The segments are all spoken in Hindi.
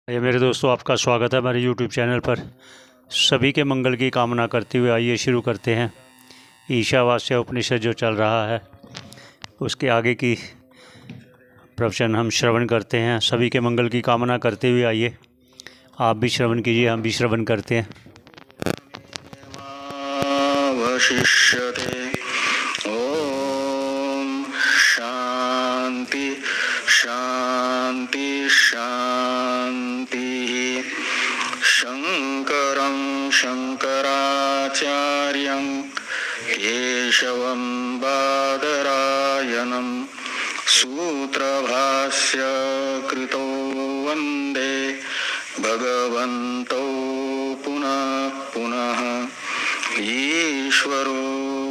ये मेरे दोस्तों, आपका स्वागत है हमारे YouTube चैनल पर। सभी के मंगल की कामना करते हुए आइए शुरू करते हैं। ईशावास्य उपनिषद जो चल रहा है उसके आगे की प्रवचन हम श्रवण करते हैं। सभी के मंगल की कामना करते हुए आइए, आप भी श्रवण कीजिए, हम भी श्रवण करते हैं। ओम शांति शांति शांति। शंकरं शंकराचार्यं केशवं बादरायणं सूत्रभाष्य कृतो वंदे भगवन्तौ पुनः पुनः। ईश्वरो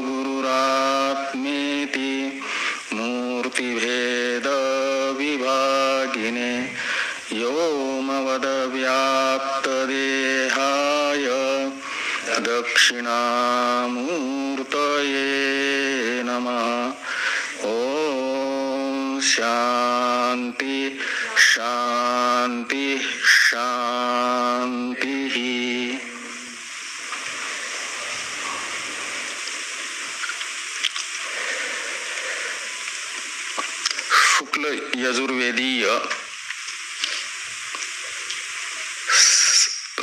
गुरुरात्मेति मूर्तिभेद विभागिने व्योमवद्व्याप्तदेहाय दक्षिणामूर्तये नमः। ओम शांति शांति शांति। शुक्ल यजुर्वेदीय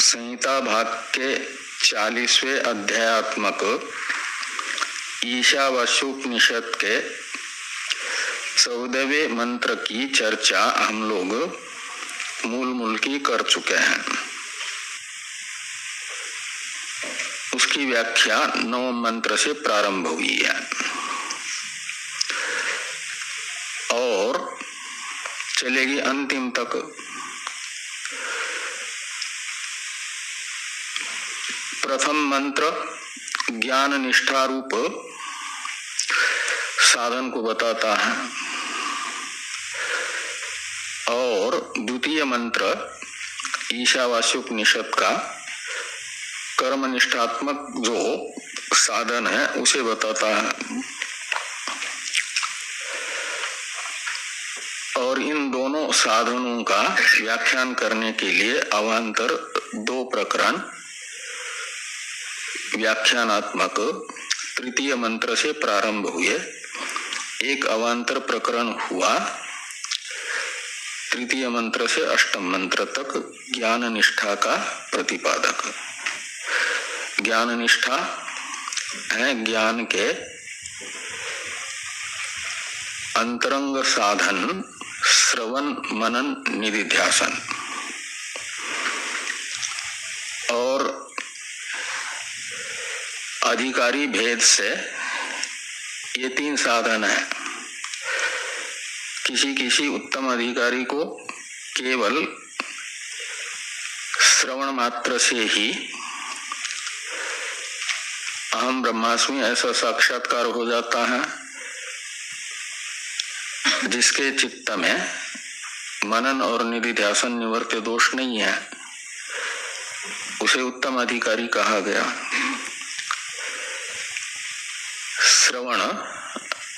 संहिता भाग के 40वें अध्यायात्मक ईशावास्योपनिषद के 14वें मंत्र की चर्चा हम लोग मूल की कर चुके हैं। उसकी व्याख्या 9वें मंत्र से प्रारंभ हुई है और चलेगी अंतिम तक। प्रथम मंत्र ज्ञान निष्ठा रूप साधन को बताता है और द्वितीय मंत्र ईशावास्योपनिषद का कर्म निष्ठात्मक जो साधन है उसे बताता है। और इन दोनों साधनों का व्याख्यान करने के लिए अवान्तर 2 प्रकरण व्याख्यानात्मक तृतीय मंत्र से प्रारंभ हुए। एक अवान्तर प्रकरण हुआ तृतीय मंत्र से अष्टम मंत्र तक ज्ञान निष्ठा का प्रतिपादक। ज्ञान निष्ठा है ज्ञान के अंतरंग साधन श्रवण मनन निधिध्यासन। और अधिकारी भेद से ये 3 साधन है। किसी उत्तम अधिकारी को केवल श्रवण मात्र से ही अहम ब्रह्मास्मि ऐसा साक्षात्कार हो जाता है, जिसके चित्त में मनन और निधिध्यासन निवर्त्य दोष नहीं है, उसे उत्तम अधिकारी कहा गया। श्रवण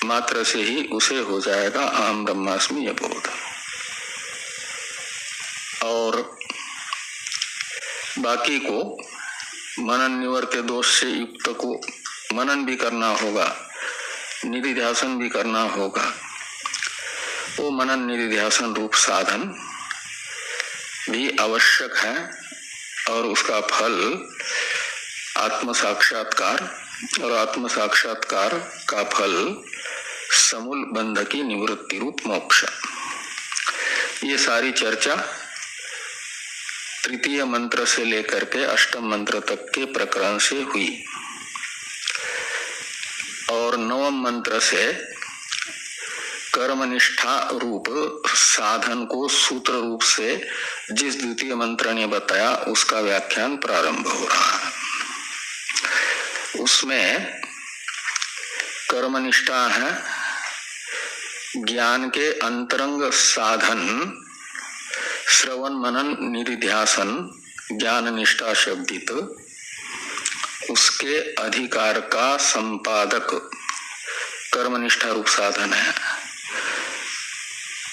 मात्र से ही उसे हो जाएगा अहम ब्रह्मास्मि यह बोध। और बाकी को मनन निवर्त्य दोष से युक्त को मनन भी करना होगा, निधिध्यासन भी करना होगा। वो मनन निधिध्यासन रूप साधन भी आवश्यक है और उसका फल आत्म साक्षात्कार और आत्म साक्षात्कार का फल समूल बंध की निवृत्ति रूप मोक्ष। ये सारी चर्चा तृतीय मंत्र से लेकर के अष्टम मंत्र तक के प्रकरण से हुई और 9वें मंत्र से कर्मनिष्ठा रूप साधन को सूत्र रूप से जिस द्वितीय मंत्र ने बताया उसका व्याख्यान प्रारंभ हो रहा है। उसमें कर्मनिष्ठा है ज्ञान के अंतरंग साधन श्रवण मनन निधिध्यासन ज्ञान निष्ठा शब्दित उसके अधिकार का संपादक कर्मनिष्ठा रूप साधन है।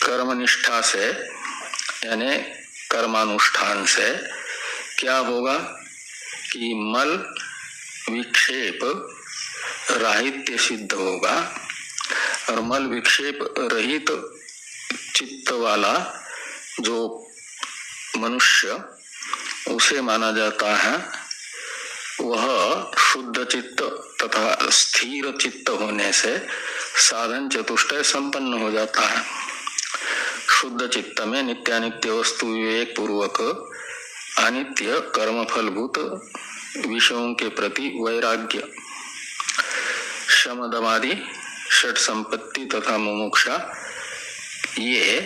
कर्मनिष्ठा से यानी कर्मानुष्ठान से क्या होगा कि मल विक्षेप राहित्य सिद्ध होगा, और मल विक्षेप रहित चित्त वाला जो मनुष्य उसे माना जाता है वह शुद्ध चित्त तथा स्थिर चित्त होने से साधन चतुष्टय संपन्न हो जाता है। शुद्ध चित्त में नित्यानित्य वस्तु विवेक पूर्वक अनित्य कर्म फलभूत विषयों के प्रति वैराग्य, शम दमादि षट संपत्ति तथा मुमुक्षा, ये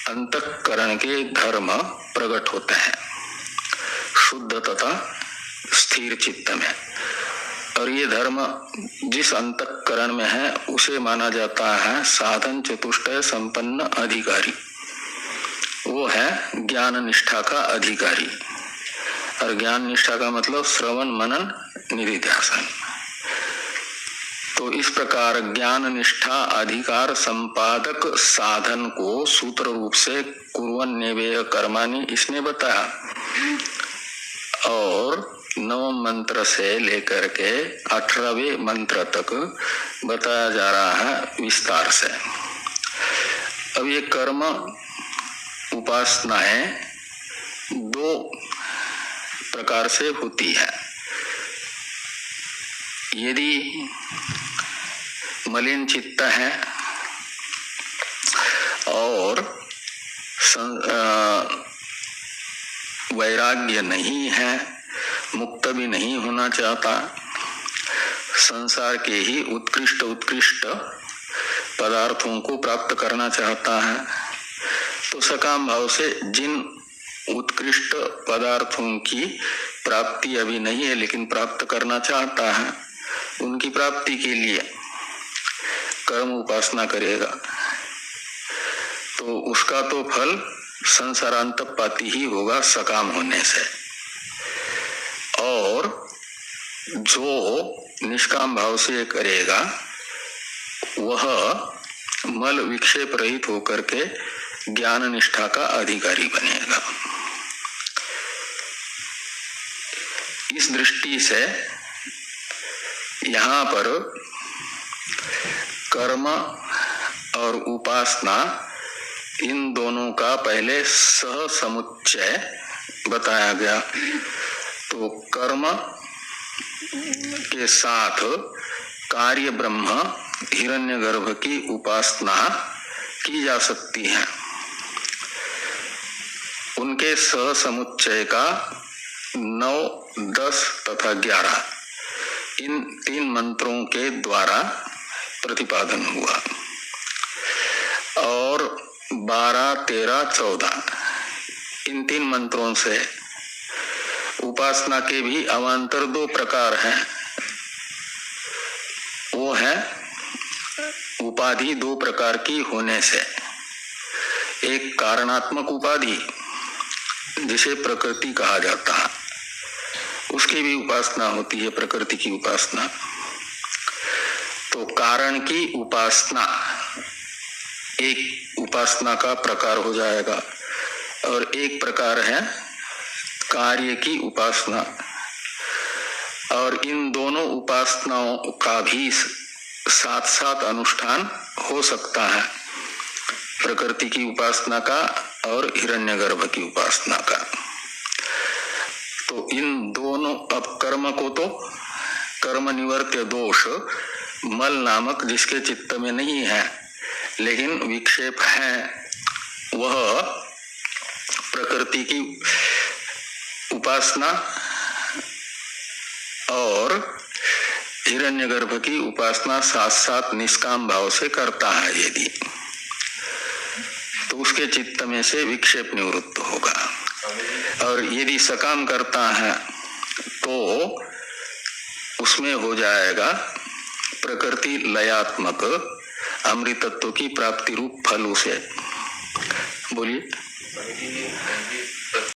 अंतःकरण के धर्म प्रकट होते हैं शुद्ध तथा स्थिर चित्त में। और ये धर्म जिस अंतःकरण में है उसे माना जाता है साधन चतुष्टय संपन्न अधिकारी, वो है ज्ञान निष्ठा का अधिकारी। और ज्ञान निष्ठा का मतलब श्रवण मनन निधिध्यासन। तो इस प्रकार ज्ञान निष्ठा अधिकार संपादक साधन को सूत्र रूप से कुर्वन्नेवेह कर्माणि इसने बताया, और नवम मंत्र से लेकर के 18वें मंत्र तक बताया जा रहा है विस्तार से। अब ये कर्म उपासनाएं दो प्रकार से होती है। यदि मलिन चित्त है और वैराग्य नहीं है, मुक्त भी नहीं होना चाहता, संसार के ही उत्कृष्ट पदार्थों को प्राप्त करना चाहता है, तो सकाम भाव से जिन उत्कृष्ट पदार्थों की प्राप्ति अभी नहीं है लेकिन प्राप्त करना चाहता है, उनकी प्राप्ति के लिए कर्म उपासना करेगा तो उसका तो फल संसारांतपाती ही होगा सकाम होने से। और जो निष्काम भाव से करेगा वह मल विक्षेप रहित होकर के ज्ञान निष्ठा का अधिकारी बनेगा। इस दृष्टि से यहाँ पर कर्म और उपासना इन दोनों का पहले सह समुच्चय बताया गया। तो कर्म के साथ कार्य ब्रह्म हिरण्यगर्भ की उपासना की जा सकती है। उनके सह समुच्चय का 9, 10 तथा 11 इन 3 मंत्रों के द्वारा प्रतिपादन हुआ, और 12, 13, 14 इन 3 मंत्रों से उपासना के भी अवान्तर 2 प्रकार हैं। वो है उपाधि 2 प्रकार की होने से, एक कारणात्मक उपाधि जिसे प्रकृति कहा जाता है, उसकी भी उपासना होती है प्रकृति की उपासना। तो कारण की उपासना एक उपासना का प्रकार हो जाएगा, और एक प्रकार है कार्य की उपासना। और इन दोनों उपासनाओं का भी साथ साथ अनुष्ठान हो सकता है, प्रकृति की उपासना का और हिरण्यगर्भ की उपासना का। तो इन दोनों, अब कर्म को तो कर्म निवर्त्य दोष मल नामक जिसके चित्त में नहीं है लेकिन विक्षेप है, वह प्रकृति की उपासना और हिरण्यगर्भ की उपासना साथ साथ निष्काम भाव से करता है यदि, तो उसके चित्त में से विक्षेप निवृत्त होगा। और यदि सकाम करता है तो उसमें हो जाएगा प्रकृति लयात्मक अमृतत्व की प्राप्ति रूप फल उसे। बोलिए।